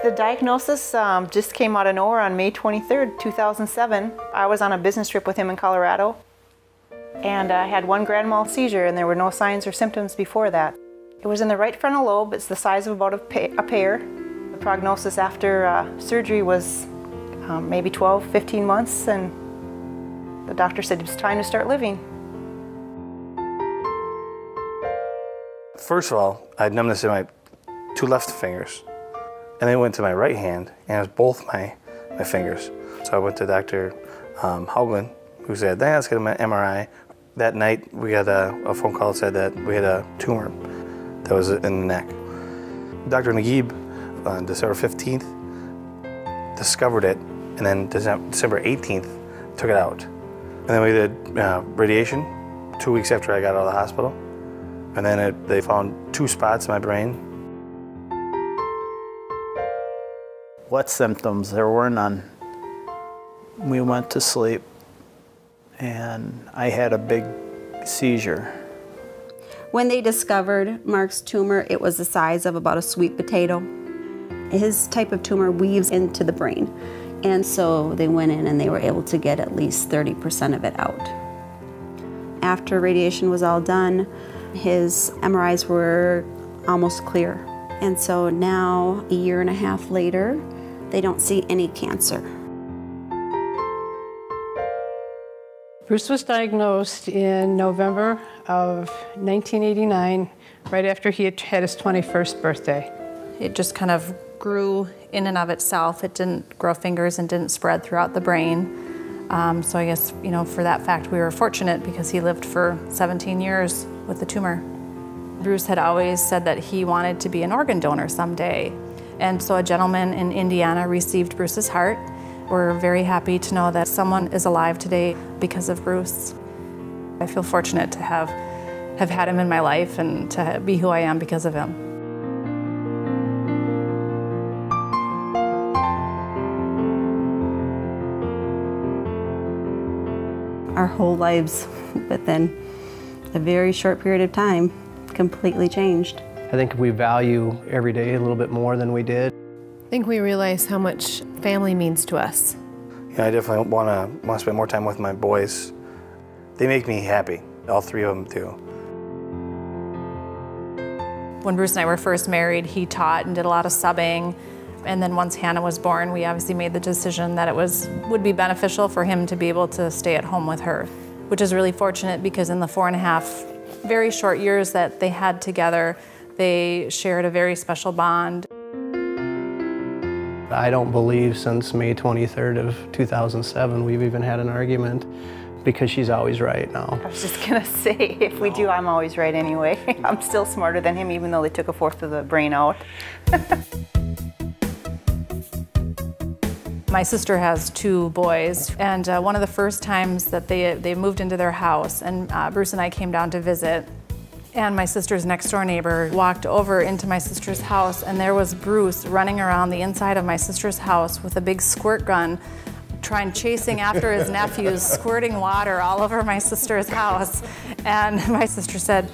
The diagnosis just came out of nowhere on May 23rd, 2007. I was on a business trip with him in Colorado, and I had one grand mal seizure, and there were no signs or symptoms before that. It was in the right frontal lobe. It's the size of about a pear. The prognosis after surgery was maybe 12, 15 months, and the doctor said it was time to start living. First of all, I had numbness in my two left fingers, and then it went to my right hand, and it was both my fingers. So I went to Dr. Hauglin, who said, let's get an MRI. That night, we got a phone call that said that we had a tumor that was in the neck. Dr. Naguib, on December 15th, discovered it, and then December 18th, took it out. And then we did radiation 2 weeks after I got out of the hospital. And then they found 2 spots in my brain. What symptoms? There were none. We went to sleep, and I had a big seizure. When they discovered Mark's tumor, it was the size of about a sweet potato. His type of tumor weaves into the brain. And so they went in and they were able to get at least 30% of it out. After radiation was all done, his MRIs were almost clear. And so now, a year and a half later, they don't see any cancer. Bruce was diagnosed in November of 1989, right after he had had his 21st birthday. It just kind of grew in and of itself. It didn't grow fingers and didn't spread throughout the brain. So I guess, for that fact, we were fortunate because he lived for 17 years with the tumor. Bruce had always said that he wanted to be an organ donor someday. And so a gentleman in Indiana received Bruce's heart. We're very happy to know that someone is alive today because of Bruce. I feel fortunate to have had him in my life and to be who I am because of him. Our whole lives, within a very short period of time, completely changed. I think we value every day a little bit more than we did. I think we realize how much family means to us. I definitely want to spend more time with my boys. They make me happy. All 3 of them do. When Bruce and I were first married, he taught and did a lot of subbing. And then once Hannah was born, we obviously made the decision that it would be beneficial for him to be able to stay at home with her, which is really fortunate because in the 4.5 very short years that they had together, they shared a very special bond. I don't believe since May 23rd of 2007 we've even had an argument, because she's always right now. I was just gonna say, if we do, I'm always right anyway. I'm still smarter than him, even though they took 1/4 of the brain out. My sister has 2 boys, and one of the first times that they moved into their house, and Bruce and I came down to visit, and my sister's next door neighbor walked over into my sister's house, and there was Bruce running around the inside of my sister's house with a big squirt gun, chasing after his nephews, squirting water all over my sister's house. And my sister said,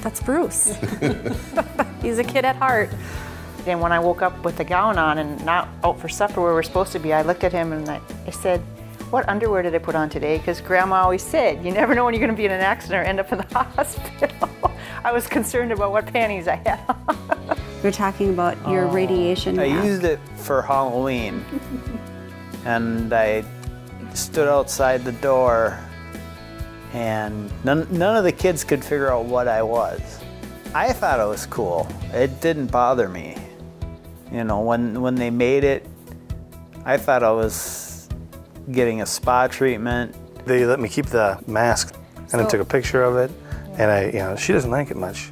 "That's Bruce." He's a kid at heart. And when I woke up with the gown on and not out for supper where we're supposed to be, I looked at him and I said, "What underwear did I put on today?" Because Grandma always said, you never know when you're going to be in an accident or end up in the hospital. I was concerned about what panties I had on. We're talking about your radiation mask. I used it for Halloween, and I stood outside the door, and none of the kids could figure out what I was. I thought it was cool. It didn't bother me. When they made it, I thought I was getting a spa treatment. They let me keep the mask, and I took a picture of it, and she doesn't like it much.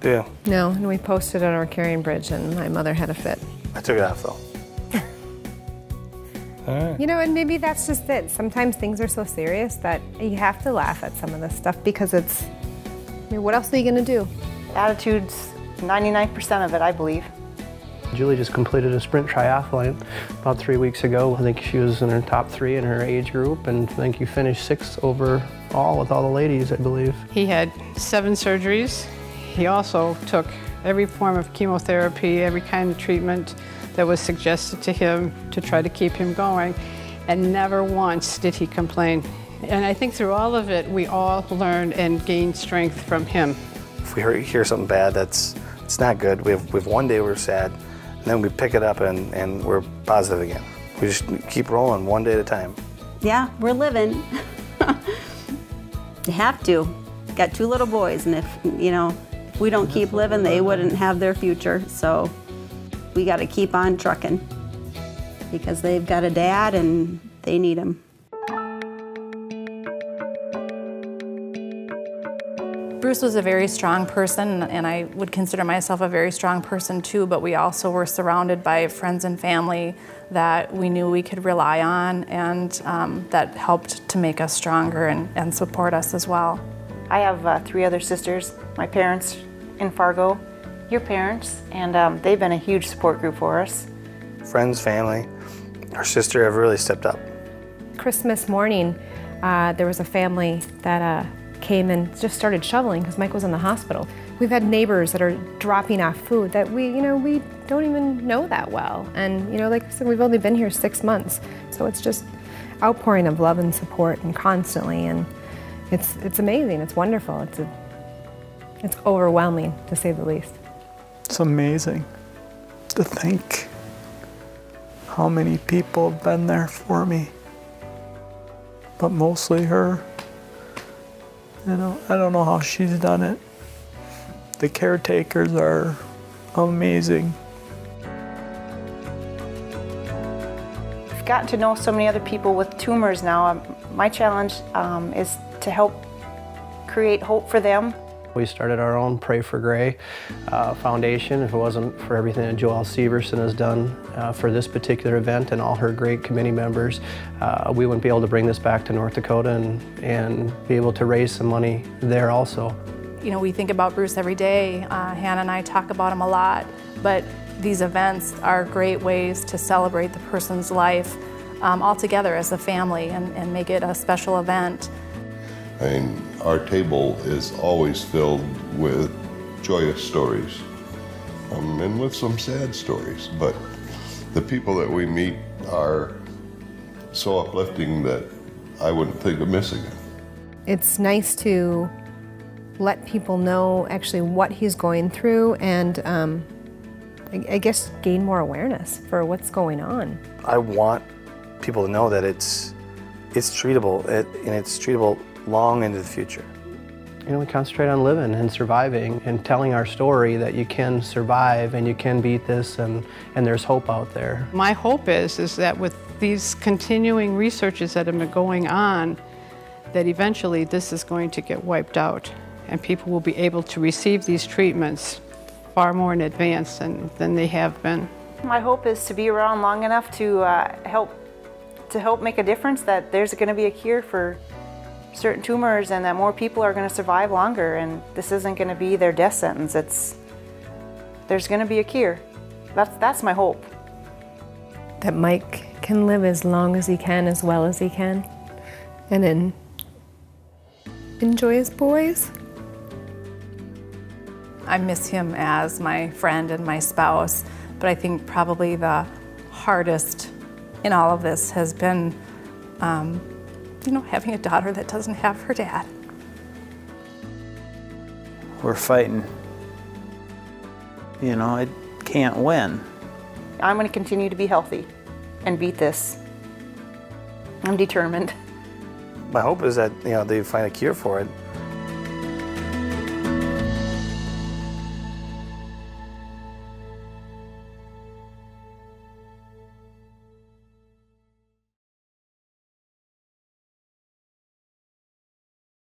Do you? No, and we posted on our carrying bridge, and my mother had a fit. I took it off though. All right. And maybe that's just it. Sometimes things are so serious that you have to laugh at some of this stuff because what else are you gonna do? Attitude's 99% of it, I believe. Julie just completed a sprint triathlon about 3 weeks ago. I think she was in her top 3 in her age group, and I think you finished 6th overall with all the ladies, I believe. He had 7 surgeries. He also took every form of chemotherapy, every kind of treatment that was suggested to him to try to keep him going, and never once did he complain. And I think through all of it, we all learned and gained strength from him. If we hear something bad, it's not good. We have one day we're sad, and then we pick it up and we're positive again. We just keep rolling one day at a time. Yeah, we're living. You have to. Got 2 little boys, and if we don't keep living, they wouldn't have their future. So we got to keep on trucking because they've got a dad and they need him. Bruce was a very strong person, and I would consider myself a very strong person too, but we also were surrounded by friends and family that we knew we could rely on, and that helped to make us stronger and support us as well. I have 3 other sisters, my parents in Fargo, your parents, and they've been a huge support group for us. Friends, family, our sister have really stepped up. Christmas morning, there was a family that came and just started shoveling because Mike was in the hospital. We've had neighbors that are dropping off food that we don't even know that well. And like I said, we've only been here 6 months. So it's just outpouring of love and support and constantly, and it's amazing, it's wonderful. It's overwhelming, to say the least. It's amazing to think how many people have been there for me, but mostly her. I don't know how she's done it. The caretakers are amazing. I've gotten to know so many other people with tumors now. My challenge is to help create hope for them. We started our own Pray for Gray foundation. If it wasn't for everything that Joelle Severson has done for this particular event and all her great committee members, we wouldn't be able to bring this back to North Dakota and be able to raise some money there also. We think about Bruce every day. Hannah and I talk about him a lot, but these events are great ways to celebrate the person's life all together as a family and make it a special event. Our table is always filled with joyous stories and with some sad stories, but the people that we meet are so uplifting that I wouldn't think of missing it. It's nice to let people know actually what he's going through and I guess gain more awareness for what's going on. I want people to know that it's treatable, and it's treatable long into the future. We concentrate on living and surviving and telling our story that you can survive and you can beat this, and there's hope out there. My hope is that with these continuing researches that have been going on, that eventually this is going to get wiped out and people will be able to receive these treatments far more in advance than they have been. My hope is to be around long enough to help make a difference, that there's going to be a cure for certain tumors and that more people are going to survive longer, and this isn't going to be their death sentence. There's going to be a cure. That's my hope. That Mike can live as long as he can, as well as he can, and then enjoy his boys. I miss him as my friend and my spouse, but I think probably the hardest in all of this has been having a daughter that doesn't have her dad. We're fighting. I can't win. I'm going to continue to be healthy and beat this. I'm determined. My hope is that they find a cure for it.